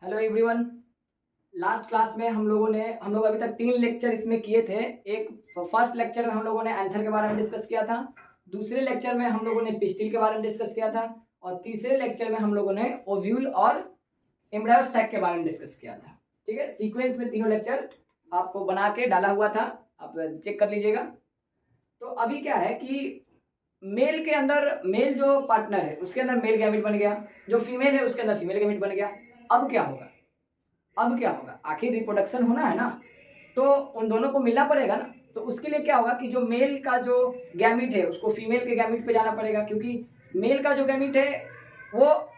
Hello everyone. Last class में हम लोग अभी तक 3 लेक्चर इसमें किए थे। एक फर्स्ट लेक्चर में हम लोगों ने एंथर के बारे में डिस्कस किया था, दूसरे लेक्चर में हम लोगों ने पिस्टिल के बारे में डिस्कस किया था, और तीसरे लेक्चर में हम लोगों ने ओव्यूल और एम्ब्रायो सैक के बारे में डिस्कस किया था। ठीक है, सीक्वेंस में तीनों लेक्चर आपको बना के डाला हुआ था, आप चेक कर लीजिएगा। तो अभी क्या है कि मेल के अंदर मेल जो पार्टनर है उसके अंदर मेल गैमेट बन गया, जो फीमेल है उसके अंदर फीमेल गैमेट बन गया। अब क्या होगा, आखिर रिप्रोडक्शन होना है ना, तो उन दोनों को मिलना पड़ेगा ना। तो उसके लिए क्या होगा कि जो मेल का जो गैमिट है उसको फीमेल के गैमिट पे जाना पड़ेगा, क्योंकि मेल का जो गैमिट है वो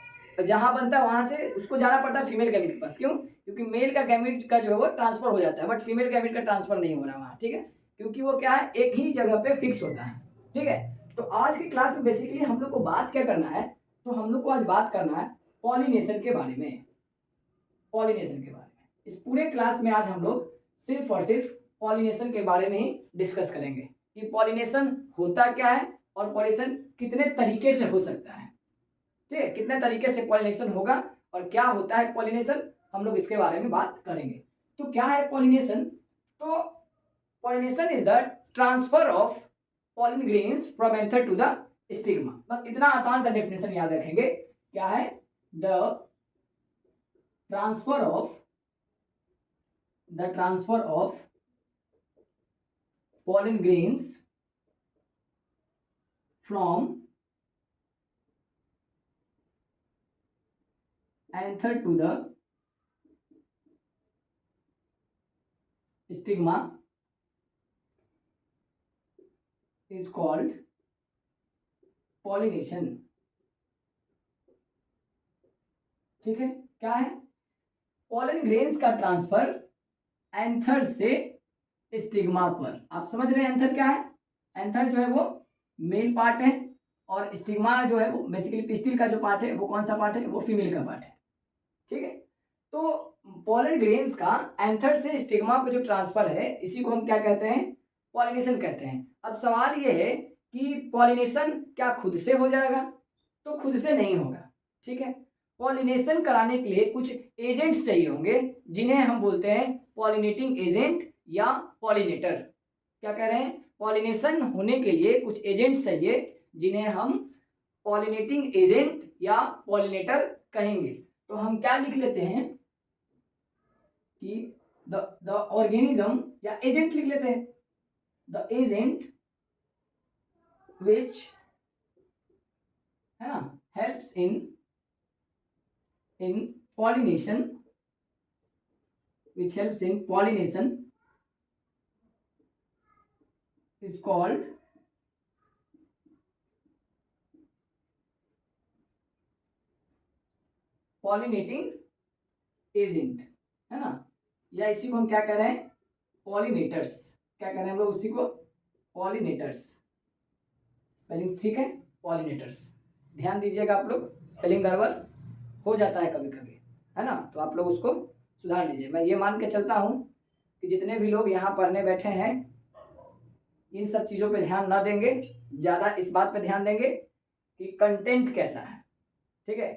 जहाँ बनता है वहाँ से उसको जाना पड़ता है फीमेल गैमिट के पास। क्यों? क्योंकि मेल का गैमिट का जो है वो ट्रांसफर हो जाता है, बट फीमेल गैमिट का ट्रांसफर नहीं हो रहा वहाँ। ठीक है, क्योंकि वो क्या है, एक ही जगह पे फिक्स होता है। ठीक है, तो आज की क्लास में बेसिकली हम लोग को बात क्या करना है, तो हम लोग को आज बात करना है पॉलिनेशन के बारे में। पॉलिनेशन के बारे में इस पूरे क्लास में आज हम लोग सिर्फ और सिर्फ पॉलिनेशन के बारे में ही डिस्कस करेंगे कि पॉलिनेशन होता क्या है और पॉलिनेशन कितने तरीके से हो सकता है। ठीक है, कितने तरीके से पॉलिनेशन होगा और क्या होता है पॉलिनेशन, हम लोग इसके बारे में बात करेंगे। तो क्या है पॉलिनेशन? तो pollination is the transfer of pollen grains from anther to the stigma. बस इतना आसान सा डेफिनेशन याद रखेंगे। क्या है? The transfer of pollen grains from anther to the stigma is called pollination। ठीक है, क्या है? pollen grains का ट्रांसफर एंथर से स्टिग्मा पर। आप समझ रहे हैं एंथर क्या है? एंथर जो है वो मेल पार्ट है, और स्टिग्मा जो है वो बेसिकली पिस्टिल का जो पार्ट है वो कौन सा पार्ट है, वो फीमेल का पार्ट है। ठीक है, तो पॉलन ग्रेन्स का एंथर से स्टिग्मा पे जो ट्रांसफर है इसी को हम क्या कहते हैं? पॉलिनेशन कहते हैं। अब सवाल ये है कि पॉलिनेशन क्या खुद से हो जाएगा? तो खुद से नहीं होगा। ठीक है, पॉलिनेशन कराने के लिए कुछ एजेंट्स चाहिए होंगे, जिन्हें हम बोलते हैं पॉलिनेटिंग एजेंट या पॉलिनेटर। क्या कह रहे हैं? पॉलिनेशन होने के लिए कुछ एजेंट्स चाहिए, जिन्हें हम पॉलिनेटिंग एजेंट या पॉलिनेटर कहेंगे। तो हम क्या लिख लेते हैं कि द ऑर्गेनिज्म, या एजेंट लिख लेते हैं, द एजेंट विच, है ना, helps in pollination, which helps in pollination is called pollinating agent, है ना, या इसी को हम क्या कह रहे हैं? पॉलिनेटर्स। क्या कह रहे हैं हम लोग उसी को? पॉलिनेटर्स। स्पेलिंग ठीक है, पॉलिनेटर्स। ध्यान दीजिएगा आप लोग, स्पेलिंग गड़बड़ हो जाता है कभी कभी, है ना, तो आप लोग उसको सुधार लीजिए। मैं ये मान के चलता हूँ कि जितने भी लोग यहाँ पढ़ने बैठे हैं इन सब चीज़ों पे ध्यान ना देंगे, ज़्यादा इस बात पे ध्यान देंगे कि कंटेंट कैसा है। ठीक है,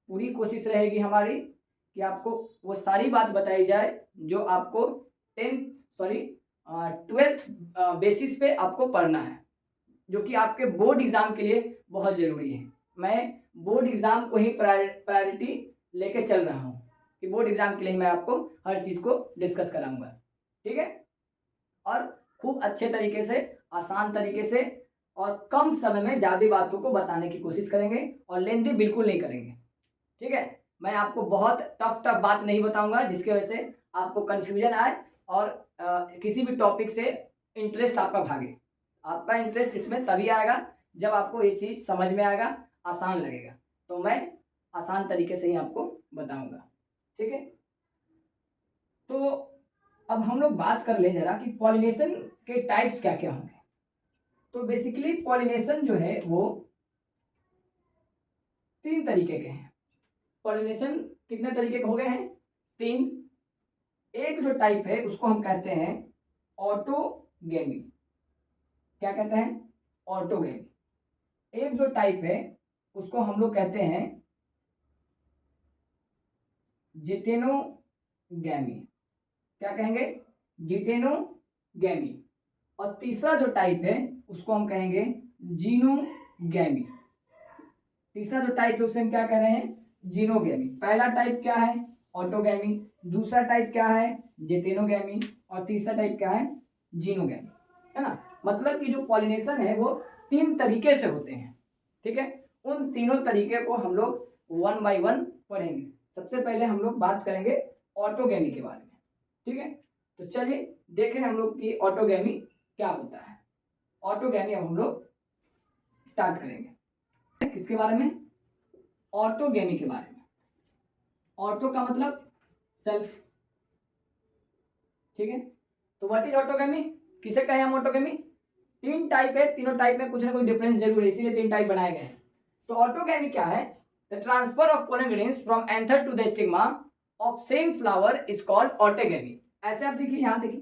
पूरी कोशिश रहेगी हमारी कि आपको वो सारी बात बताई जाए जो आपको 12th बेसिस पे आपको पढ़ना है, जो कि आपके बोर्ड एग्जाम के लिए बहुत ज़रूरी है। मैं बोर्ड एग्जाम को ही प्रायोरिटी लेके चल रहा हूँ कि बोर्ड एग्जाम के लिए मैं आपको हर चीज़ को डिस्कस कराऊंगा। ठीक है, और खूब अच्छे तरीके से, आसान तरीके से और कम समय में ज़्यादा बातों को बताने की कोशिश करेंगे, और लेंथी बिल्कुल नहीं करेंगे। ठीक है, मैं आपको बहुत टफ बात नहीं बताऊंगा जिसकी वजह से आपको कंफ्यूजन आए और किसी भी टॉपिक से इंटरेस्ट आपका भागे। आपका इंटरेस्ट इसमें तभी आएगा जब आपको ये चीज़ समझ में आएगा, आसान लगेगा, तो मैं आसान तरीके से ही आपको बताऊंगा। ठीक है, तो अब हम लोग बात कर ले जरा कि पॉलिनेशन के टाइप्स क्या क्या होंगे। तो बेसिकली पॉलिनेशन जो है वो 3 तरीके के हैं। पॉलिनेशन कितने तरीके के हो गए हैं? 3। एक जो टाइप है उसको हम कहते हैं ऑटोगेमी। क्या कहते हैं? ऑटोगेमी। एक जो टाइप है उसको हम लोग कहते हैं जिटेनोगैमी, क्या कहेंगे? जिटेनोगैमी। और तीसरा जो टाइप है उसको हम कहेंगे जीनोगैमी। तीसरा जो टाइप है उसे हम क्या कह रहे हैं? जीनोगैमी। पहला टाइप क्या है? ऑटोगैमी। दूसरा टाइप क्या है? जिटेनोगैमी। और तीसरा टाइप क्या है? जीनोगैमी, है ना। मतलब कि जो पॉलिनेशन है वो 3 तरीके से होते हैं, ठीक है। उन तीनों तरीके को हम लोग 1 बाय 1 पढ़ेंगे। सबसे पहले हम लोग बात करेंगे ऑटोगैमी के बारे में, ठीक है। तो चलिए देखें हम लोग कि ऑटोगैमी क्या होता है। ऑटोगैमी अब हम लोग स्टार्ट करेंगे। किसके बारे में? ऑटोगैमी के बारे में। ऑटो का मतलब सेल्फ, ठीक है। तो व्हाट इज ऑटोगैमी? किसे कहें हम ऑटोगैमी? 3 टाइप है, तीनों टाइप में कुछ ना कुछ डिफरेंस जरूर है, इसीलिए 3 टाइप बनाए गए हैं। तो ऑटोगैमी क्या है? The transfer of pollen grains from anther to the stigma of same flower is called autogamy. ऐसे आप देखिए, यहां देखिए,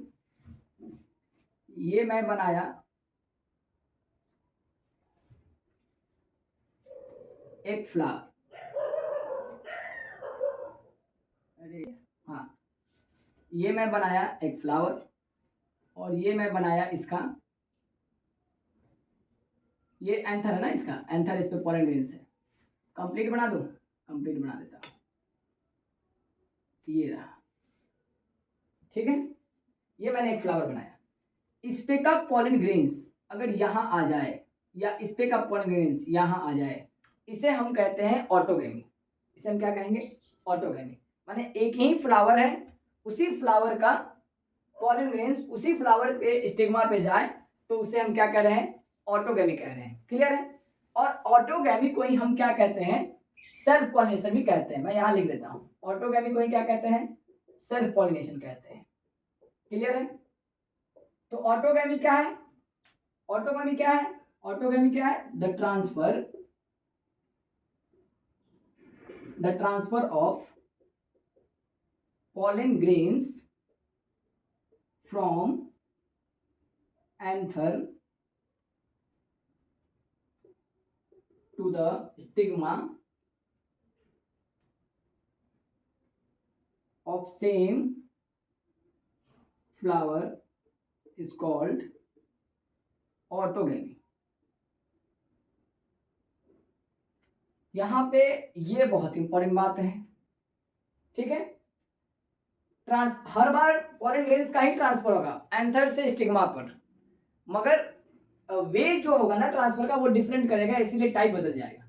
ये मैं बनाया एक फ्लावर, अरे हाँ, ये मैं बनाया एक फ्लावर और ये मैं बनाया इसका, ये एंथर है ना, इसका एंथर, इस पे पोलन ग्रेन्स है। कंप्लीट बना दो, कंप्लीट बना देता हूं, ये रहा, ठीक है। ये मैंने एक फ्लावर बनाया, इस पे का पोलन ग्रेन्स अगर यहाँ आ जाए या इस पे का पोलन ग्रेन्स यहाँ आ जाए, इसे हम कहते हैं ऑटोगैमी। इसे हम क्या कहेंगे? ऑटोगैमी। माने एक ही फ्लावर है, उसी फ्लावर का पोलन ग्रेन्स उसी फ्लावर के स्टिग्मा पे जाए तो उसे हम क्या कह रहे हैं? ऑटोगैमी कह रहे हैं। क्लियर है? और ऑटोगैमी को ही हम क्या कहते हैं? सेल्फ पॉलिनेशन भी कहते हैं। मैं यहाँ लिख देता हूँ, ऑटोगैमी को ही क्या कहते हैं? सेल्फ पॉलिनेशन कहते हैं। क्लियर है? तो ऑटोगैमी क्या है? ऑटोगैमी क्या है? ऑटोगैमी क्या है? The transfer of pollen grains from anther to the stigma of same flower is called autogamy. यहां पे ये बहुत इंपॉर्टेंट बात है, ठीक है। हर बार पोलन ग्रेन्स का ही ट्रांसफर होगा एंथर से स्टिग्मा पर, मगर वे जो होगा ना ट्रांसफर का वो डिफरेंट करेगा, इसीलिए टाइप बदल जाएगा।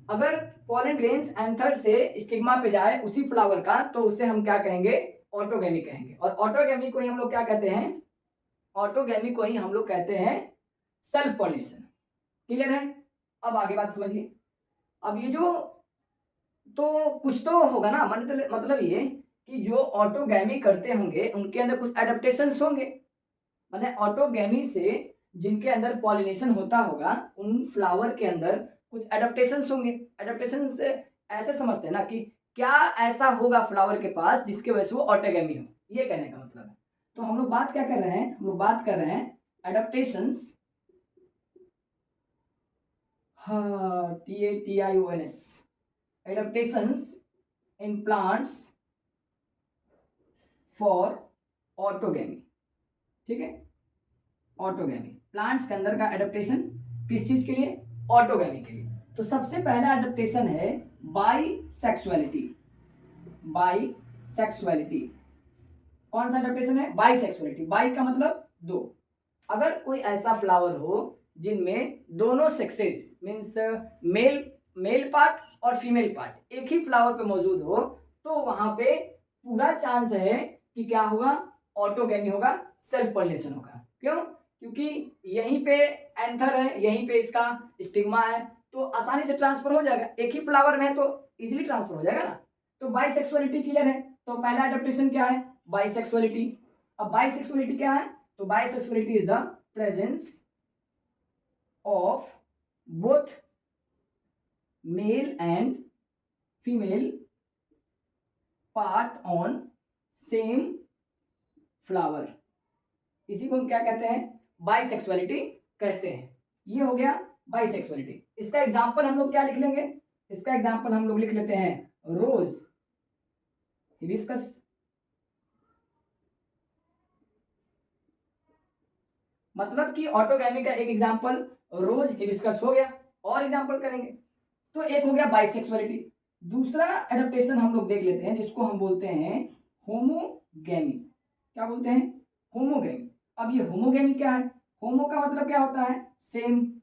अगर पोलन ग्रेन्स एंथर से स्टिग्मा पे जाए उसी फ्लावर का तो उसे हम क्या कहेंगे? ऑटोगैमी कहेंगे। और ऑटोगैमी को ही हम लोग क्या कहते हैं? ऑटोगैमी को ही हम लोग कहते हैं सेल्फ पॉलिनेशन। क्लियर है? अब आगे बात समझिए। अब ये जो तो कुछ तो होगा ना, मतलब ये कि जो ऑटोगैमी करते होंगे उनके अंदर कुछ एडेप्टेशंस होंगे। माने ऑटोगैमी से जिनके अंदर पॉलिनेशन होता होगा उन फ्लावर के अंदर कुछ एडेप्टेशंस होंगे। एडेप्टेशंस ऐसे समझते हैं ना कि क्या ऐसा होगा फ्लावर के पास जिसके वजह से वो ऑटोगैमी हो, ये कहने का मतलब है। तो हम लोग बात क्या कर रहे हैं? हम लोग बात कर रहे हैं एडेप्टेशंस, हाँ, TATIONS, adaptations in plants for autogamy, ठीक है। ऑटोगैमी, प्लांट्स के अंदर का एडेप्टेशन किस चीज के लिए? ऑटोगैमी के लिए। तो सबसे पहला एडेप्टेशन है बाइसेक्सुअलिटी। बाइसेक्सुअलिटी कौन सा एडेप्टेशन है? बाइसेक्सुअलिटी। बाई का मतलब 2। अगर कोई ऐसा फ्लावर हो जिनमें दोनों सेक्सेस मीन्स मेल पार्ट और फीमेल पार्ट एक ही फ्लावर पे मौजूद हो तो वहां पे पूरा चांस है कि क्या होगा? ऑटोगैमी होगा, सेल्फ पॉलिनेशन होगा। क्यों? क्योंकि यहीं पे एंथर है, यहीं पे इसका स्टिग्मा है, तो आसानी से ट्रांसफर हो जाएगा। एक ही फ्लावर में है तो इजीली ट्रांसफर हो जाएगा ना। तो बाइसेक्सुअलिटी क्लियर है। तो पहला एडेप्टेशन क्या है? बाइसेक्सुअलिटी। अब बाइसेक्सुअलिटी क्या है? तो bisexuality is the presence of both male and female part on same flower. इसी को हम क्या कहते हैं? बाइसेक्सुअलिटी कहते हैं। ये हो गया बाइसेक्सुअलिटी। इसका एग्जांपल हम लोग क्या लिख लेंगे? इसका एग्जांपल हम लोग लिख लेते हैं रोज। हिबिस्कस। मतलब कि ऑटोगैमी का एक एग्जांपल रोज, हिबिस्कस हो गया। और एग्जांपल करेंगे तो एक हो गया बाइसेक्सुअलिटी। दूसरा एडेप्टेशन हम लोग देख लेते हैं जिसको हम बोलते हैं होमोगैमी। क्या बोलते हैं? होमोगैमी। अब ये होमोगैमी क्या है? होमो का मतलब क्या होता है? सेम।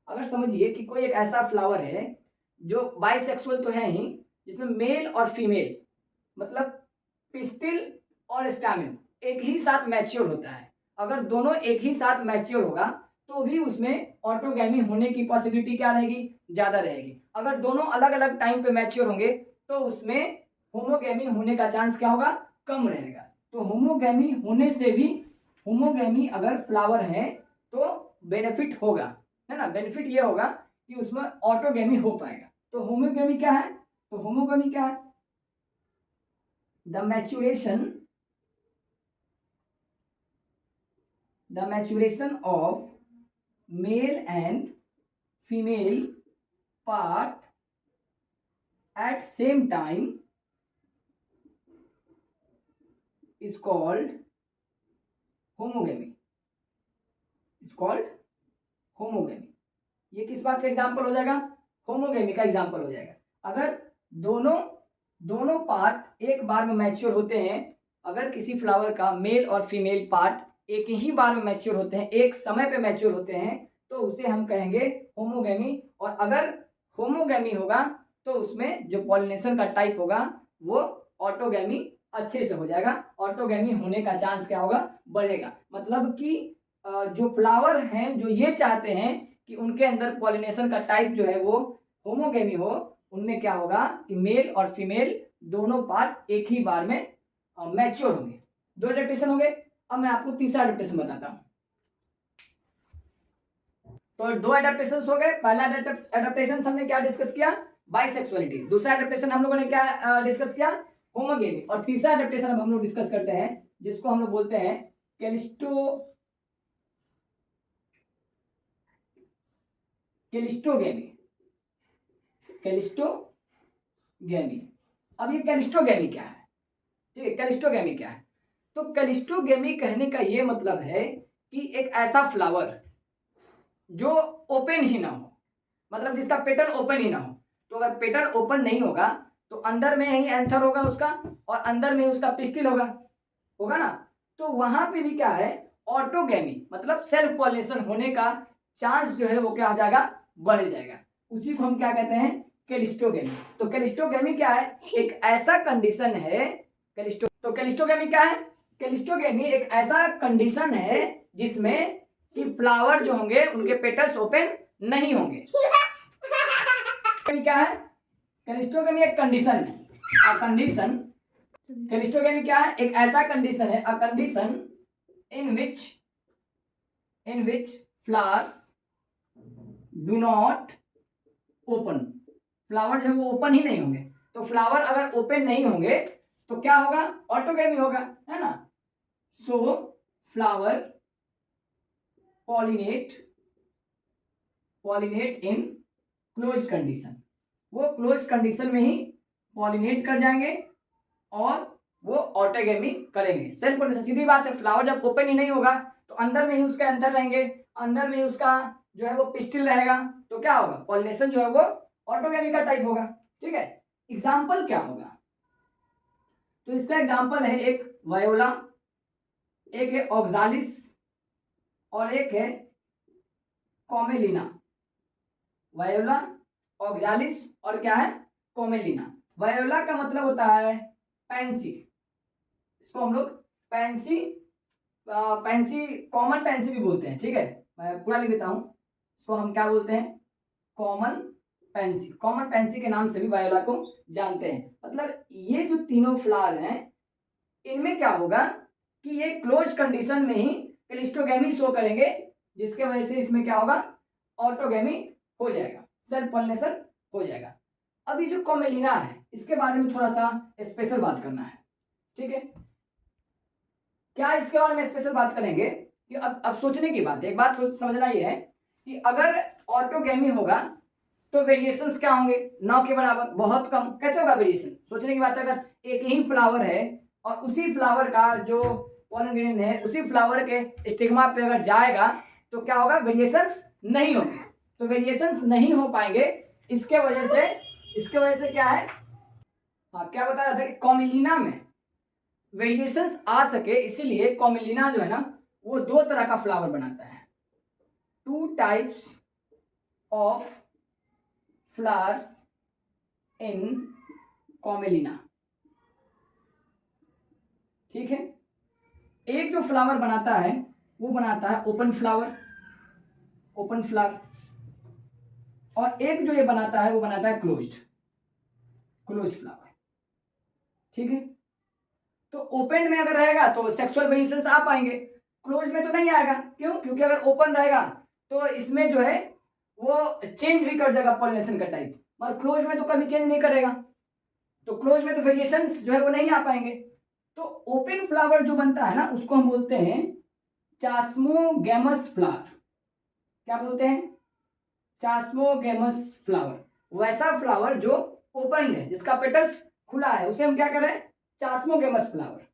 अगर समझिए कि कोई एक ऐसा फ्लावर है जो बाइसेक्सुअल तो है ही, जिसमें मेल और फीमेल मतलब पिस्टिल और स्टैमेन एक ही साथ मैच्योर होता है। अगर दोनों एक ही साथ मैच्योर होगा तो भी उसमें ऑटोगैमी होने की पॉसिबिलिटी क्या रहेगी? ज्यादा रहेगी। अगर दोनों अलग अलग टाइम पे मैच्योर होंगे तो उसमें होमोगैमी होने का चांस क्या होगा? कम रहेगा। तो होमोगैमी होने से भी, होमोगैमी अगर फ्लावर है तो बेनिफिट होगा, है ना। बेनिफिट ये होगा कि उसमें ऑटोगैमी हो पाएगा। तो होमोगैमी क्या है? तो होमोगैमी क्या है? the maturation of male and female part at same time is called homogamy, is called homogamy। ये किस बात का एग्जाम्पल हो जाएगा? होमोगैमी का एग्जाम्पल हो जाएगा। अगर दोनों पार्ट एक बार में मैच्योर होते हैं, अगर किसी फ्लावर का मेल और फीमेल पार्ट एक ही बार में मैच्योर होते हैं, एक समय पे मैच्योर होते हैं, तो उसे हम कहेंगे होमोगैमी। और अगर होमोगैमी होगा तो उसमें जो पॉलिनेशन का टाइप होगा वो ऑटोगैमी अच्छे से हो जाएगा। ऑटोगैमी होने का चांस क्या होगा? बढ़ेगा। मतलब कि जो फ्लावर हैं जो ये चाहते हैं कि उनके अंदर पॉलिनेशन का टाइप जो है वो होमोगैमी हो, उनमें क्या होगा कि मेल और फीमेल दोनों पार्ट एक ही बार में मैच्योर होंगे। दो एडेप्टेशन हो गए। अब मैं आपको तीसरा एडेप्टेशन बताता हूं। तो दो एडेप्टेशन हो गए। पहला एडेप्टेशन हमने क्या डिस्कस किया? बाइसेक्सुअलिटी। दूसरा एडेप्टेशन हम लोगों ने क्या डिस्कस किया? होमोगेमी। और तीसरा एडेप्टेशन अब हम लोग डिस्कस करते हैं जिसको हम लोग बोलते हैं कैलिस्टोगेमी। कैलिस्टोगेमी। अब ये कैलिस्टोगेमी क्या है? ठीक है, कैलिस्टोगेमी क्या है? तो कैलिस्टोगेमी कहने का ये मतलब है कि एक ऐसा फ्लावर जो ओपन ही ना हो, मतलब जिसका पेटल ओपन ही ना हो। तो अगर पेटल ओपन नहीं होगा तो अंदर में ही एंथर होगा उसका, और अंदर में उसका पिस्टिल होगा ना। तो वहां पे भी क्या है? ऑटोगेमी मतलब सेल्फ पॉलिनेशन होने का चांस जो है वो क्या हो जाएगा? बढ़ जाएगा। उसी को हम क्या कहते हैं? कैलिस्टोगेमी। तो कैलिस्टोगेमी क्या है? एक ऐसा कंडीशन है। तो कैलिस्टोगेमी क्या है? कैलिस्टोगेमी एक ऐसा कंडीशन है जिसमें कि फ्लावर जो होंगे उनके पेटल्स ओपन नहीं होंगे। क्या है? कैलिस्टोगेमी एक कंडीशन है, अ कंडीशन। कैलिस्टोगेमी क्या है? एक ऐसा कंडीशन है, a condition in which flowers do not open. Flower जो है वो ओपन ही नहीं होंगे। तो फ्लावर अगर ओपन नहीं होंगे तो क्या होगा? ऑटोगेमी होगा, है ना। सो फ्लावर पॉलिनेट इन क्लोज्ड कंडीशन। वो क्लोज्ड कंडीशन में ही पॉलिनेट कर जाएंगे और वो ऑटोगेमी करेंगे। सेल्फ पॉलिनेशन, सीधी बात है। फ्लावर जब ओपन ही नहीं होगा तो अंदर में ही उसका एंथर रहेंगे, अंदर में ही उसका जो है वो पिस्टिल रहेगा। तो क्या होगा? पॉलिनेशन जो है वो ऑटोगेमी का टाइप होगा। ठीक है। एग्जाम्पल क्या होगा? तो इसका एग्जाम्पल है एक वायोला, एक है ऑक्सालिस और एक है कॉमेलिना। वायोला, ऑक्सालिस और क्या है? कॉमेलिना। वायोला का मतलब होता है पैंसी। इसको हम लोग पैंसी कॉमन पैंसी भी बोलते हैं। ठीक है, मैं पूरा लिख देता हूं। इसको हम क्या बोलते हैं? Common pansy. कॉमन पैंसी के नाम से भी वायोला को जानते हैं। मतलब ये जो तीनों फ्लावर हैं इनमें क्या होगा कि ये क्लोज कंडीशन में ही कैलिस्टोगेमी शो करेंगे, जिसके वजह से इसमें क्या होगा? ऑटोगेमी हो जाएगा, सेल्फ पॉलिनेशन हो जाएगा। अभी जो कॉमेलिना है इसके बारे में थोड़ा सा स्पेशल बात करना है। ठीक है, क्या इसके बारे में स्पेशल बात करेंगे कि अब सोचने की बात है। एक बात समझना ये है कि अगर ऑटोगेमी होगा तो वेरिएशंस क्या होंगे, 9 के बराबर, बहुत कम। कैसे होगा वेरिएशन, सोचने की बात है। अगर एक ही फ्लावर है और उसी फ्लावर का जो पोलन ग्रेन है उसी फ्लावर के स्टिग्मा पे अगर जाएगा तो क्या होगा, वेरिएशंस नहीं होंगे। तो वेरिएशंस नहीं हो पाएंगे, इसके वजह से क्या है, हाँ क्या बता रहा था कि कॉमिलिना में वेरिएशंस आ सके, इसीलिए कॉमिलिना जो है ना वो 2 तरह का फ्लावर बनाता है। 2 टाइप्स ऑफ फ्लावर्स इन कॉमिलिना, ठीक है। एक जो फ्लावर बनाता है वो बनाता है ओपन फ्लावर, और एक जो ये बनाता है वो बनाता है क्लोज्ड फ्लावर, ठीक है। तो ओपन में अगर रहेगा तो सेक्सुअल वेरिएशंस आ पाएंगे, क्लोज में तो नहीं आएगा। क्यों, क्योंकि अगर ओपन रहेगा तो इसमें जो है वो चेंज भी कर जाएगा पॉलिनेशन का टाइप, और क्लोज में तो कभी चेंज नहीं करेगा, तो क्लोज में तो वेरिएशंस जो है वो नहीं आ पाएंगे। तो ओपन फ्लावर जो बनता है ना उसको हम बोलते हैं चास्मोगेमस फ्लावर। क्या बोलते हैं, चास्मोगेमस फ्लावर। वैसा फ्लावर जो ओपन है, जिसका पेटल्स खुला है, उसे हम क्या करें, चास्मोगेमस फ्लावर।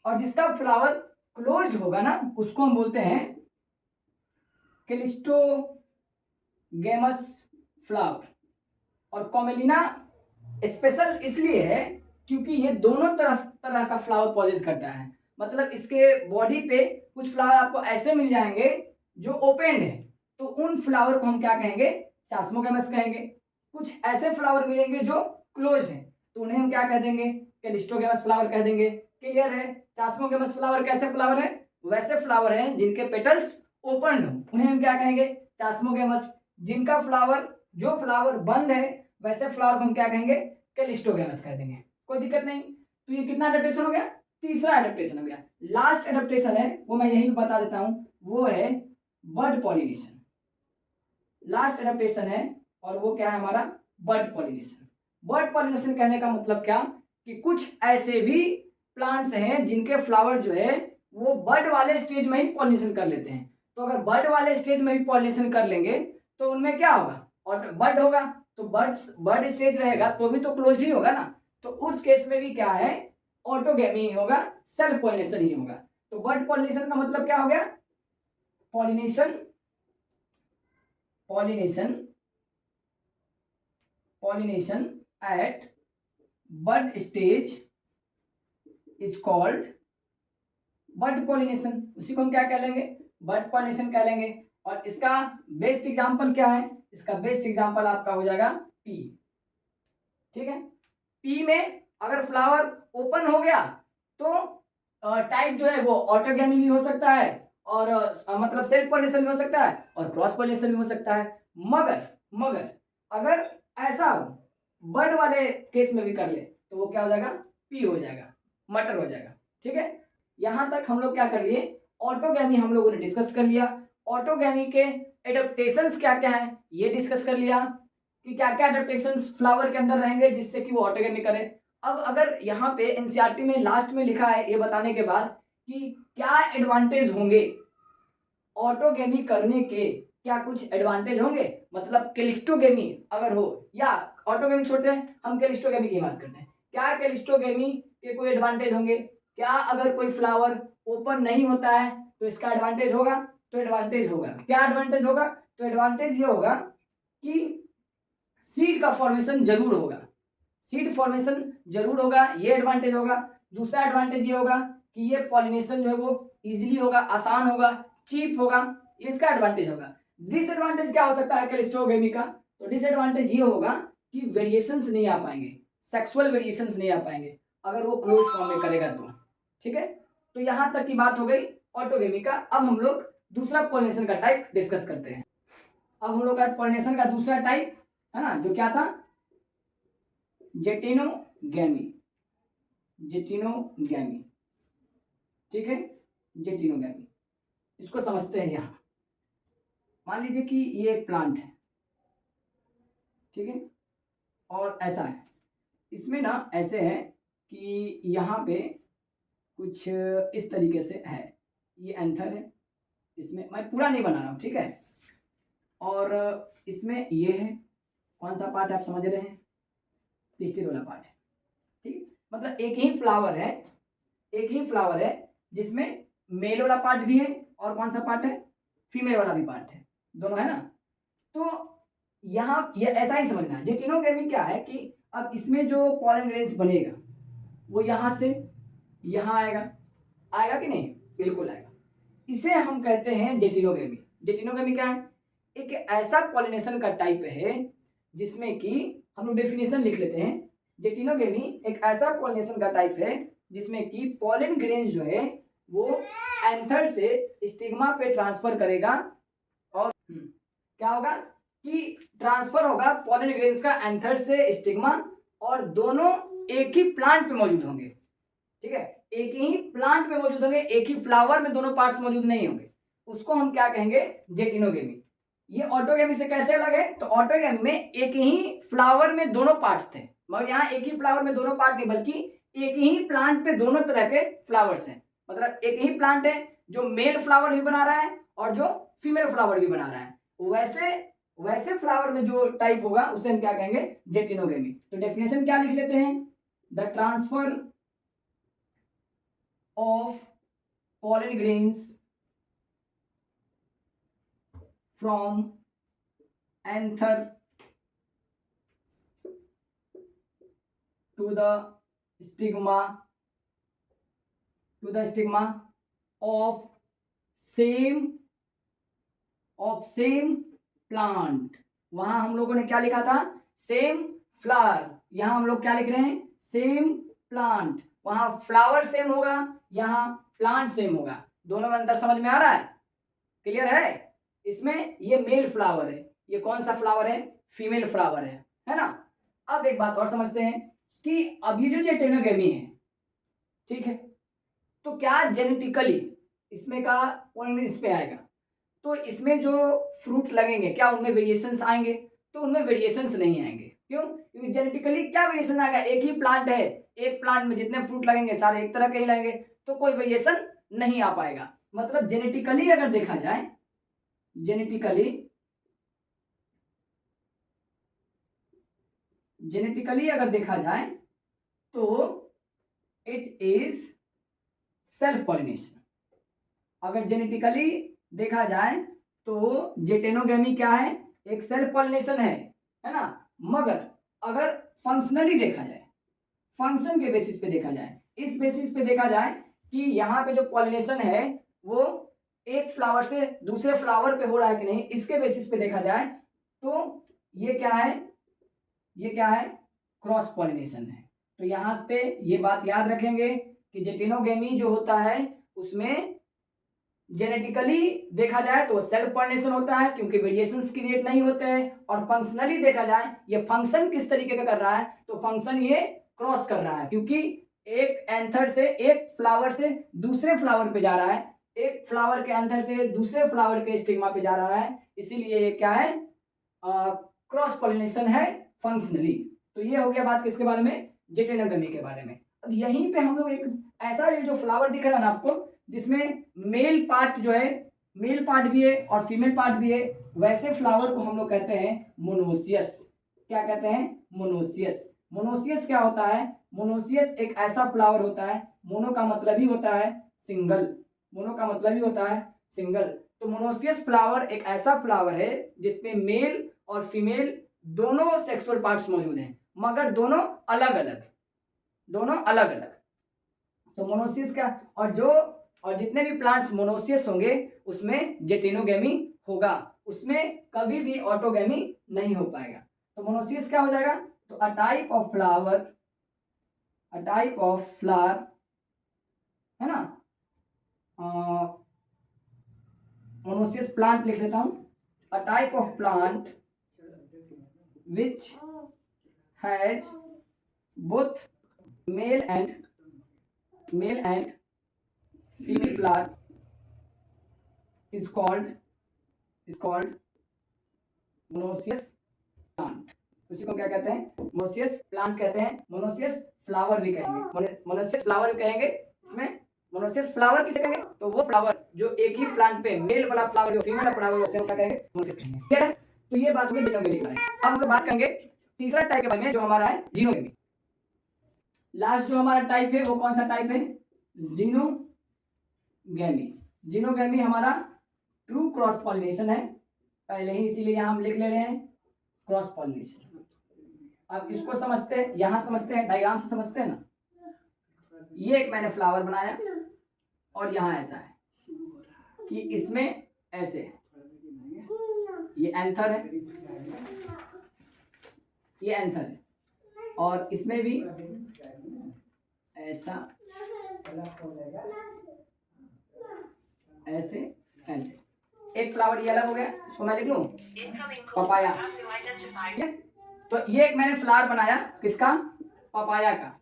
और जिसका फ्लावर क्लोज्ड होगा ना उसको हम बोलते हैं क्लिस्टोगेमस फ्लावर। और कॉमेलिना स्पेशल इसलिए है क्योंकि ये दोनों तरह का फ्लावर पॉजेस करता है। मतलब इसके बॉडी पे कुछ फ्लावर आपको ऐसे मिल जाएंगे जो ओपेंड है, तो उन फ्लावर को हम क्या कहेंगे, चास्मोगेमस कहेंगे। कुछ ऐसे फ्लावर मिलेंगे जो क्लोज्ड है, तो उन्हें हम क्या कह देंगे, क्लिस्टोगेमस फ्लावर कह देंगे। क्लियर है। चास्मोगेमस फ्लावर कैसे फ्लावर है, वैसे फ्लावर हैं जिनके पेटल्स ओपन हो, उन्हें हम क्या कहेंगे, चास्मोगेमस। जिनका फ्लावर, जो फ्लावर बंद है वैसे फ्लावर को हम क्या कहेंगे, क्लिस्टोगेमस कह देंगे। कोई दिक्कत नहीं। तो ये कितना एडेप्टेशन हो गया, तीसरा एडेप्टेशन हो गया। लास्ट एडेप्टेशन है वो मैं यही बता देता हूं, वो है बर्ड पॉलिनेशन। लास्ट एडेप्टेशन है और वो क्या है हमारा, बर्ड पॉलिनेशन। बर्ड पॉलिनेशन कहने का मतलब क्या, कि कुछ ऐसे भी प्लांट्स हैं जिनके फ्लावर जो है वो बर्ड वाले स्टेज में ही पॉलिनेशन कर लेते हैं। तो अगर बर्ड वाले स्टेज में भी पॉलिनेशन कर लेंगे तो उनमें क्या होगा, और बर्ड होगा तो बर्ड स्टेज रहेगा तो भी तो क्लोज ही होगा ना। तो उस केस में भी क्या है, ऑटोगेमी ही होगा, सेल्फ पॉलिनेशन ही होगा। तो बर्ड पॉलिनेशन का मतलब क्या हो गया, pollination at bird stage is called bird pollination. उसी को हम क्या कह लेंगे, बर्ड पॉलिनेशन कह लेंगे। और इसका बेस्ट एग्जांपल क्या है, इसका बेस्ट एग्जांपल आपका हो जाएगा पी। ठीक है। पी में अगर फ्लावर ओपन हो गया तो टाइप जो है वो ऑटोगेमी भी हो सकता है, और मतलब सेल्फ पॉलिनेशन भी हो सकता है, और क्रॉस पॉलिनेशन भी हो सकता है। मगर अगर ऐसा हो बर्ड वाले केस में भी कर ले तो वो क्या हो जाएगा, पी हो जाएगा, मटर हो जाएगा। ठीक है। यहां तक हम लोग क्या कर लिए, ऑटोगेमी हम लोगों ने डिस्कस कर लिया। ऑटोगेमी के एडेप्टेशंस क्या क्या है ये डिस्कस कर लिया, कि क्या क्या एडेप्टेशंस फ्लावर के अंदर रहेंगे जिससे कि वो ऑटोगेमी करे। अब अगर यहाँ पे एनसीईआरटी में लास्ट में लिखा है ये बताने के बाद कि क्या एडवांटेज होंगे ऑटोगेमी करने के, क्या कुछ एडवांटेज होंगे, मतलब क्लिस्टोगेमी अगर हो, या ऑटोगेमी छोड़ते हैं हम क्लिस्टोगेमी की बात करते हैं, क्या क्लिस्टोगेमी के कोई एडवांटेज होंगे, क्या अगर कोई फ्लावर ओपन नहीं होता है तो इसका एडवांटेज होगा, तो एडवांटेज होगा। क्या एडवांटेज होगा, तो एडवांटेज ये होगा कि सीड का फॉर्मेशन जरूर होगा, सीड फॉर्मेशन जरूर होगा, ये एडवांटेज होगा। दूसरा एडवांटेज ये होगा कि ये पॉलिनेशन जो है वो इजीली होगा, आसान होगा, चीप होगा, इसका एडवांटेज होगा। डिसएडवांटेज क्या हो सकता है क्लिस्टोगेमी का, तो डिसएडवांटेज ये होगा कि वेरिएशंस नहीं आ पाएंगे, सेक्सुअल वेरिएशंस नहीं आ पाएंगे अगर वो क्लोज फॉर्म में करेगा तो। ठीक है। तो यहां तक की बात हो गई ऑटोगेमी का। अब हम लोग दूसरा पॉलिनेशन का टाइप डिस्कस करते हैं। अब हम लोग का पॉलिनेशन का दूसरा टाइप है ना, जो क्या था, जेटिनोगेमी। ठीक है, जेटिनोगेमी। इसको समझते हैं। यहां मान लीजिए कि ये एक प्लांट है, ठीक है, और ऐसा है, इसमें ना ऐसे है कि यहाँ पे कुछ इस तरीके से है, ये एंथर है, इसमें मैं पूरा नहीं बना रहा हूँ, ठीक है, और इसमें ये है कौन सा पार्ट आप समझ रहे हैं? पिस्टिल वाला पार्ट है, ठीक। मतलब एक ही फ्लावर है जिसमें मेल वाला पार्ट भी है और कौन सा पार्ट है, फीमेल वाला भी पार्ट है, दोनों है ना। तो यहाँ ये ऐसा ही समझना है। जेटिनोगेमी क्या है कि अब इसमें जो पॉलन ग्रेन्स बनेगा वो यहाँ से यहाँ आएगा कि नहीं? बिल्कुल आएगा। इसे हम कहते हैं जेटिनोगेमी। जेटिनोगेमी क्या है? एक ऐसा पॉलिनेशन का टाइप है जिसमें कि हम लोग डेफिनेशन लिख लेते हैं। जेटिनोगेमी एक ऐसा पॉलिनेशन का टाइप है जिसमें कि पॉलन ग्रेन्स जो है वो एंथर से स्टिग्मा पे ट्रांसफर करेगा और क्या होगा कि ट्रांसफर होगा पॉलन ग्रेन्स का एंथर से स्टिग्मा, और दोनों एक ही प्लांट पे मौजूद होंगे, ठीक है। एक ही प्लांट पे मौजूद होंगे, एक ही फ्लावर में दोनों पार्ट्स मौजूद नहीं होंगे। उसको हम क्या कहेंगे? जेटिनोगेमी। ये ऑटोगेमी से कैसे अलग है? तो ऑटोगेमी में एक ही फ्लावर में दोनों पार्ट्स थे, मगर यहाँ एक ही फ्लावर में दोनों पार्ट नहीं बल्कि एक ही प्लांट पे दोनों तरह के फ्लावर्स हैं। मतलब एक ही प्लांट है जो मेल फ्लावर भी बना रहा है और जो फीमेल फ्लावर भी बना रहा है। वैसे फ्लावर में जो टाइप होगा उसे हम क्या कहेंगे? जेटिनोगेमी। तो डेफिनेशन क्या लिख लेते हैं? The transfer of pollen grains from anther to the stigma of same plant। वहां हम लोगों ने क्या लिखा था? Same flower. यहां हम लोग क्या लिख रहे हैं? Same plant. वहां फ्लावर सेम होगा, यहाँ प्लांट सेम होगा। दोनों में अंतर समझ में आ रहा है? क्लियर है? इसमें ये मेल फ्लावर है, ये कौन सा फ्लावर है? फीमेल फ्लावर है ना। अब एक बात और समझते हैं कि अब ये जो जेटिनोगेमी है, ठीक है, तो क्या जेनेटिकली इसमें का पॉइंट इस पे आएगा तो इसमें जो फ्रूट लगेंगे क्या उनमें वेरिएशंस आएंगे? तो उनमें वेरिएशंस नहीं आएंगे। क्यों? क्योंकि जेनेटिकली क्या वेरिएशन आएगा? एक ही प्लांट है, एक प्लांट में जितने फ्रूट लगेंगे सारे एक तरह के ही लगेंगे, तो कोई वेरिएशन नहीं आ पाएगा। मतलब जेनेटिकली अगर देखा जाए, जेनेटिकली अगर देखा जाए तो इट इज सेल्फ पॉलिनेशन। अगर जेनेटिकली देखा जाए तो जेटिनोगेमी क्या है? एक सेल्फ पॉलिनेशन है ना। मगर अगर फंक्शनली देखा जाए, फंक्शन के बेसिस पे देखा जाए, इस बेसिस पे देखा जाए कि यहाँ पे जो पॉलिनेशन है वो एक फ्लावर से दूसरे फ्लावर पे हो रहा है कि नहीं, इसके बेसिस पे देखा जाए तो ये क्या है? ये क्या है? क्रॉस पॉलिनेशन है। तो यहाँ पे ये बात याद रखेंगे कि जेटिनोगेमी जो होता है उसमें जेनेटिकली देखा जाए तो सेल्फ पॉलिनेशन होता है क्योंकि वेरिएशंस क्रिएट नहीं होते हैं, और फंक्शनली देखा जाए ये फंक्शन किस तरीके का कर रहा है? तो फंक्शन ये क्रॉस कर रहा है, क्योंकि एक एंथर से, एक फ्लावर से दूसरे फ्लावर पे जा रहा है, एक फ्लावर के एंथर से दूसरे फ्लावर के स्टिग्मा पे जा रहा है, इसीलिए ये क्या है? क्रॉस पॉलिनेशन है फंक्शनली। तो ये हो गया बात किसके बारे में? जेटिनोगेमी के बारे में। अब यहीं पे हम लोग एक ऐसा ये जो फ्लावर दिख रहा है ना आपको, जिसमें मेल पार्ट जो है, मेल पार्ट भी है और फीमेल पार्ट भी है, वैसे फ्लावर को हम लोग कहते हैं मोनोसियस। क्या कहते हैं? मोनोसियस। मोनोसियस क्या होता है? मोनोसियस एक ऐसा फ्लावर होता है, मोनो का मतलब ही होता है सिंगल, मोनो का मतलब ही होता है सिंगल। तो मोनोसियस फ्लावर एक ऐसा फ्लावर है जिसमें मेल और फीमेल दोनों सेक्सुअल पार्ट्स मौजूद हैं, मगर दोनों अलग अलग। तो मोनोसियस का, और जितने भी प्लांट्स मोनोसियस होंगे उसमें जेटिनोगेमी होगा, उसमें कभी भी ऑटोगेमी नहीं हो पाएगा। तो मोनोसियस क्या हो जाएगा? तो अ टाइप ऑफ फ्लावर है ना। मोनोसियस प्लांट लिख लेता हूं। A type of plant which has both male and female flower is called monoecious plant। उसी को क्या कहते हैं? मोनोसियस प्लांट कहते हैं, मोनोसियस फ्लावर भी कहेंगे, मोनोसियस फ्लावर भी कहेंगे। इसमें मोनोसियस फ्लावर किसे कहेंगे? तो वो फ्लावर जो एक ही प्लांट पे मेल वाला फ्लावर जो फीमेल फ्लावर उसे क्या कहेंगे? मोनोसियस कहेंगे। ठीक है? तो ये बात होगी जीनोगेमी के बारे में। अब हम लोग बात करेंगे तीसरा टाइप के बारे में जो हमारा है जीनोगेमी। लास्ट जो हमारा टाइप है वो कौन सा टाइप है? जीनोगेमी। जीनोगेमी हमारा ट्रू क्रॉस पॉलिनेशन है पहले ही, इसीलिए यहाँ हम लिख ले रहे हैं क्रॉस पॉलिनेशन। अब इसको समझते हैं, यहाँ समझते हैं, डायग्राम से समझते हैं ना। ये एक मैंने फ्लावर बनाया और यहाँ ऐसा है कि इसमें ऐसे है, ये एंथर है, ये एंथर है, और इसमें भी ऐसा, ऐसे ऐसे। एक फ्लावर ये अलग हो गया, इसको मैं लिख लूं पपाया। तो ये एक मैंने फ्लावर बनाया किसका? पपाया का,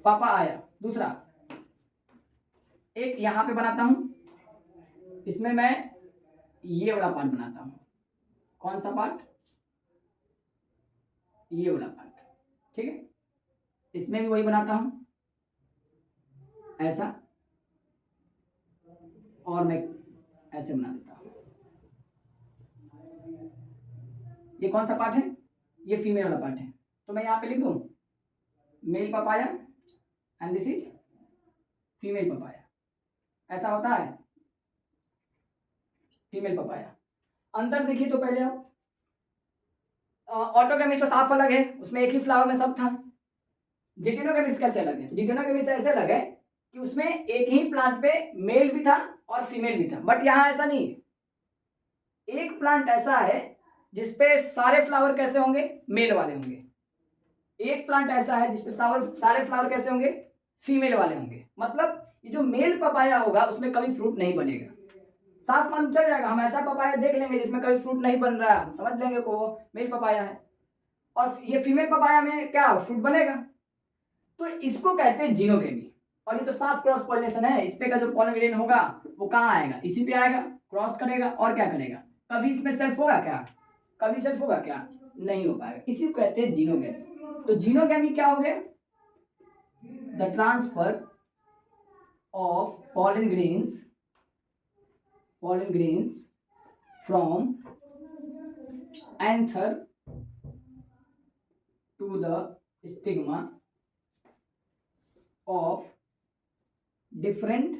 पापा आया। दूसरा एक यहां पे बनाता हूं, इसमें मैं ये वाला पार्ट बनाता हूं। कौन सा पार्ट? ये वाला पार्ट, ठीक है। इसमें भी वही बनाता हूं ऐसा, और मैं ऐसे बना देता हूं। ये कौन सा पार्ट है? ये फीमेल वाला पार्ट है, तो मैं यहां पे लिख दूं male papaya and this is female papaya. ऐसा होता है फीमेल पपाया। अंतर देखिए तो पहले आप, ऑटोगेमिस तो साफ अलग है, उसमें एक ही फ्लावर में सब था। जिटेनोगेमिस कैसे अलग है? जिटेनोगेमिस ऐसे अलग है कि उसमें एक ही प्लांट पे मेल भी था और फीमेल भी था, बट यहाँ ऐसा नहीं है। एक प्लांट ऐसा है जिसपे सारे फ्लावर कैसे होंगे? मेल वाले होंगे। एक प्लांट ऐसा है जिसपे सारे फ्लावर कैसे होंगे? फीमेल वाले होंगे। मतलब ये जो मेल पपाया होगा उसमें कभी फ्रूट नहीं बनेगा। साफ मालूम चल जाएगा, हम ऐसा पपाया देख लेंगे जिसमें कभी फ्रूट नहीं बन रहा है, समझ लेंगे को मेल पपाया है। और ये फीमेल पपाया में क्या फ्रूट बनेगा? तो इसको कहते हैं जीनोगेमी। और ये तो साफ क्रॉस पॉलिनेशन है। इस पे का जो पॉलन ग्रेन होगा वो कहाँ आएगा? इसी पे आएगा, क्रॉस करेगा और क्या करेगा? कभी इसमें सेल्फ होगा क्या? कभी सेल्फ होगा क्या? नहीं हो पाएगा। इसी को कहते हैं जीनोगेमी। तो जीनोगेमी क्या हो गया? The transfer of pollen grains from anther to the stigma of different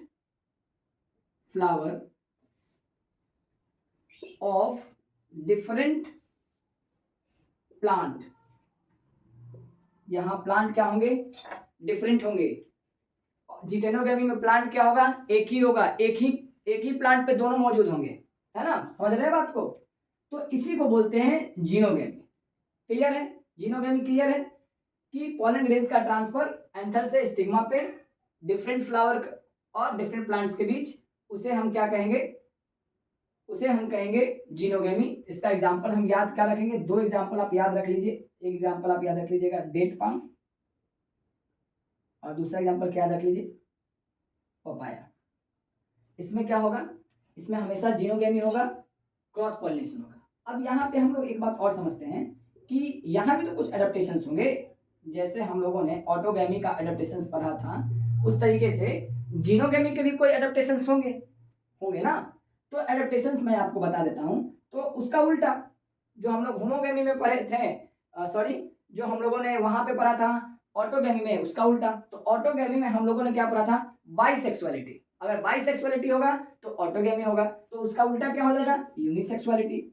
flower of different plant। यहाँ प्लांट क्या होंगे? डिफरेंट होंगे। जिटेनोगेमी में प्लांट क्या होगा? एक ही होगा, एक ही प्लांट पे दोनों मौजूद होंगे, है ना? समझ रहे हैं बात को? तो इसी को बोलते हैं जीनोगेमी। क्लियर है? जीनोगेमी क्लियर है कि पॉलन ग्रेन्स का ट्रांसफर एंथर से स्टिग्मा पे डिफरेंट फ्लावर और डिफरेंट प्लांट्स के बीच, उसे हम क्या कहेंगे? उसे हम कहेंगे जीनोगेमी। इसका एग्जांपल हम याद क्या रखेंगे? दो एग्जांपल आप याद रख लीजिए। एक एग्जांपल आप याद रख लीजिएगा डेट पाम, और दूसरा एग्जांपल क्या याद रख लीजिए? पपाया। इसमें क्या होगा? इसमें हमेशा जीनोगेमी होगा, क्रॉस पॉलिनेशन होगा। अब यहाँ पे हम लोग एक बात और समझते हैं कि यहाँ भी तो कुछ एडेप्टेशंस होंगे। जैसे हम लोगों ने ऑटोगेमी का एडेप्टेशंस पढ़ा था, उस तरीके से जीनोगेमी के भी कोई एडेप्टेशंस होंगे ना। तो एडेप्टेशंस मैं आपको बता देता हूँ। तो उसका उल्टा जो हम लोग होमोगेमी में पढ़े थे, जो हम लोगों ने वहां पे पढ़ा था ऑटोगेमी में, उसका उल्टा। तो ऑटोगेमी में हम लोगों ने क्या पढ़ा था? बाइसेक्सुअलिटी। अगर बाइसेक्सुअलिटी होगा तो ऑटोगेमी होगा, तो उसका उल्टा क्या हो जाएगा? यूनिसेक्सुअलिटी।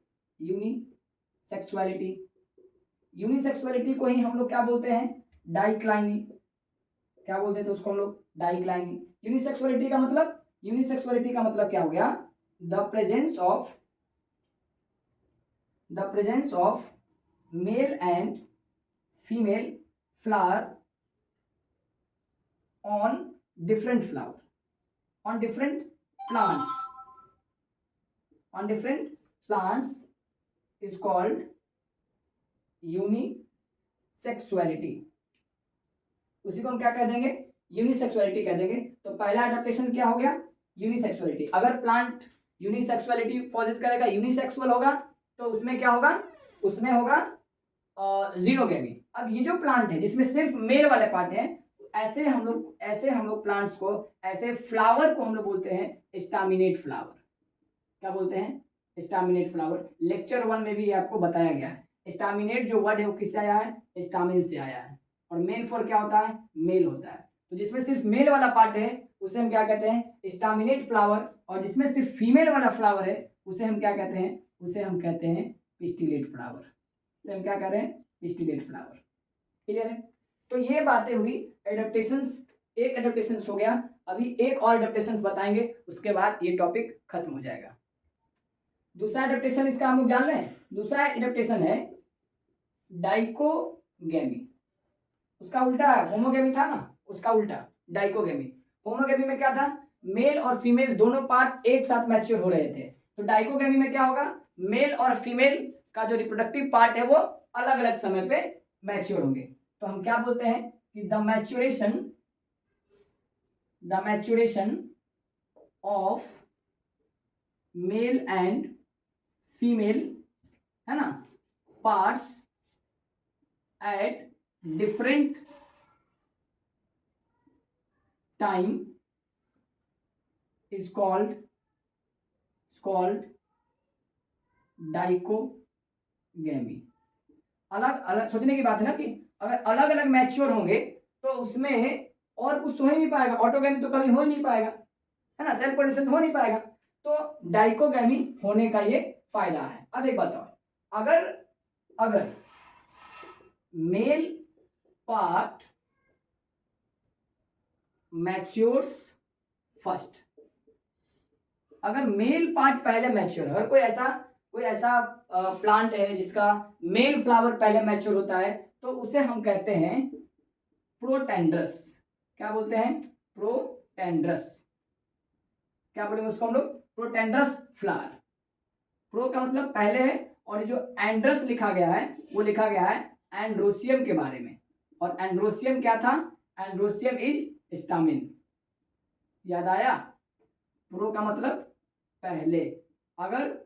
यूनिसेक्सुअलिटी को ही हम लोग क्या बोलते हैं? डाइक्लाइनी। क्या बोलते थे उसको हम लोग? डाइक्लाइनी। यूनिसेक्सुअलिटी का मतलब क्या हो गया? The presence of male and female flower on different plants is called unisexuality. उसी को हम क्या कह देंगे? यूनिसेक्सुअलिटी कह देंगे। तो पहला एडेप्टेशन क्या हो गया? यूनिसेक्सुअलिटी। अगर प्लांट यूनिसेक्सुअलिटी पॉजेस करेगा, यूनिसेक्सुअल होगा, तो उसमें क्या होगा? उसमें होगा जीनोगेमी। अब ये जो प्लांट है जिसमें सिर्फ मेल वाले पार्ट है, ऐसे हम लोग प्लांट्स को, ऐसे फ्लावर को हम लोग बोलते हैं स्टामिनेट फ्लावर। क्या बोलते हैं? स्टामिनेट फ्लावर। लेक्चर 1 में भी ये आपको बताया गया है। स्टामिनेट जो वर्ड है वो किससे आया है? स्टामिन से आया है। और मेन फॉर क्या होता है? मेल होता है। तो जिसमें सिर्फ मेल वाला पार्ट है उसे हम क्या कहते हैं? स्टामिनेट फ्लावर। और जिसमें सिर्फ फीमेल वाला फ्लावर है उसे हम क्या कहते हैं? उसे हम कहते हैं पिस्टिलेट फ्लावर। उसे हम क्या कह रहे हैं? Pistillate flower. क्लियर है? तो ये बातें हुई एडेप्टेशंस। एक एडेप्टेशंस हो गया। अभी एक और एडेप्टेशंस बताएंगे, उसके बाद ये टॉपिक खत्म हो जाएगा। दूसरा एडेप्टेशन इसका हम लोग जान रहे हैं। दूसरा एडेप्टेशन है डाइकोगेमी। उसका उल्टा है, होमोगेमी था ना, उसका उल्टा डाइकोगेमी। होमोगेमी में क्या था? मेल और फीमेल दोनों पार्ट एक साथ मैच्योर हो रहे थे। तो डाइकोगेमी में क्या होगा? मेल और फीमेल का जो रिप्रोडक्टिव पार्ट है वो अलग अलग समय पे मैच्योर होंगे। तो हम क्या बोलते हैं कि the maturation of male and female, है ना, parts at different time is called dichogamy. अलग अलग सोचने की बात है ना कि अगर अलग अलग मैच्योर होंगे तो उसमें और कुछ तो हो ही नहीं पाएगा, ऑटोगेमी तो कभी हो ही नहीं पाएगा, है ना, सेल्फ पोलिनेशन हो नहीं पाएगा। तो डाइकोगेमी होने का ये फायदा है। अब एक बताओ, अगर मेल पार्ट मैच्योर्स फर्स्ट, अगर मेल पार्ट पहले मैच्योर, अगर कोई ऐसा प्लांट है जिसका मेल फ्लावर पहले मैच्योर होता है तो उसे हम कहते हैं प्रोटेंड्रस। क्या बोलते हैं? प्रोटेंड्रस। क्या बोलेंगे उसको हम लोग? Protandrous flower. प्रो का मतलब पहले है, और ये जो एंड्रस लिखा गया है वो लिखा गया है एंड्रोसियम के बारे में। और एंड्रोसियम क्या था? Androecium is stamen. याद आया? प्रो का मतलब पहले। अगर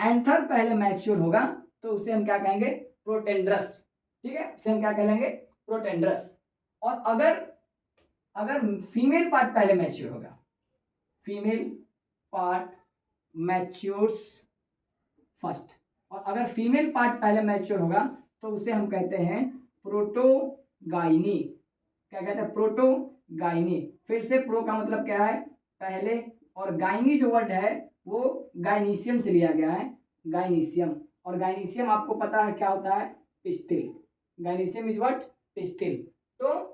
एंथर पहले मैच्योर होगा तो उसे हम क्या कहेंगे? प्रोटेंड्रस। ठीक है, उसे हम क्या कहेंगे? प्रोटेंड्रस। और अगर फीमेल पार्ट पहले मैच्योर होगा, फीमेल पार्ट मैच्योर्स फर्स्ट, और अगर फीमेल पार्ट पहले मैच्योर होगा तो उसे हम कहते हैं प्रोटोगाइनी। क्या कहते हैं? प्रोटोगाइनी। फिर से प्रो का मतलब क्या है? पहले, और गाइनी जो वर्ड है वो गाइनीशियम से लिया गया है, गाइनीशियम। और गाइनीशियम आपको पता है क्या होता है? Pistil. Gynoecium is what? Pistil. तो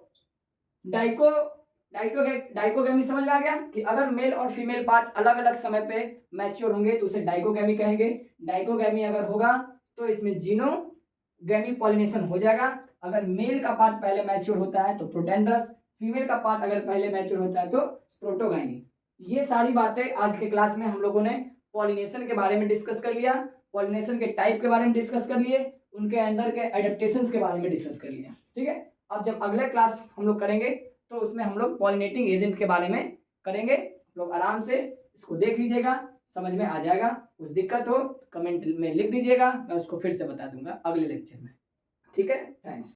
डाइकोगेमी समझ में आ गया कि अगर मेल और फीमेल पार्ट अलग अलग समय पे मैच्योर होंगे तो उसे डाइकोगेमी कहेंगे। डाइकोगेमी अगर होगा तो इसमें जीनोगेमी पॉलिनेशन हो जाएगा। अगर मेल का पार्ट पहले मैच्योर होता है तो प्रोटेंड्रस, फीमेल का पार्ट अगर पहले मैच्योर होता है तो प्रोटोगाइनी। ये सारी बातें आज के क्लास में हम लोगों ने पॉलिनेशन के बारे में डिस्कस कर लिया, पॉलिनेशन के टाइप के बारे में डिस्कस कर लिए, उनके अंदर के एडेप्टेशंस के बारे में डिस्कस कर लिया। ठीक है, अब जब अगले क्लास हम लोग करेंगे तो उसमें हम लोग पॉलिनेटिंग एजेंट के बारे में करेंगे। लोग आराम से इसको देख लीजिएगा, समझ में आ जाएगा। कुछ दिक्कत हो कमेंट में लिख दीजिएगा, मैं उसको फिर से बता दूंगा अगले लेक्चर में। ठीक है, थैंक्स।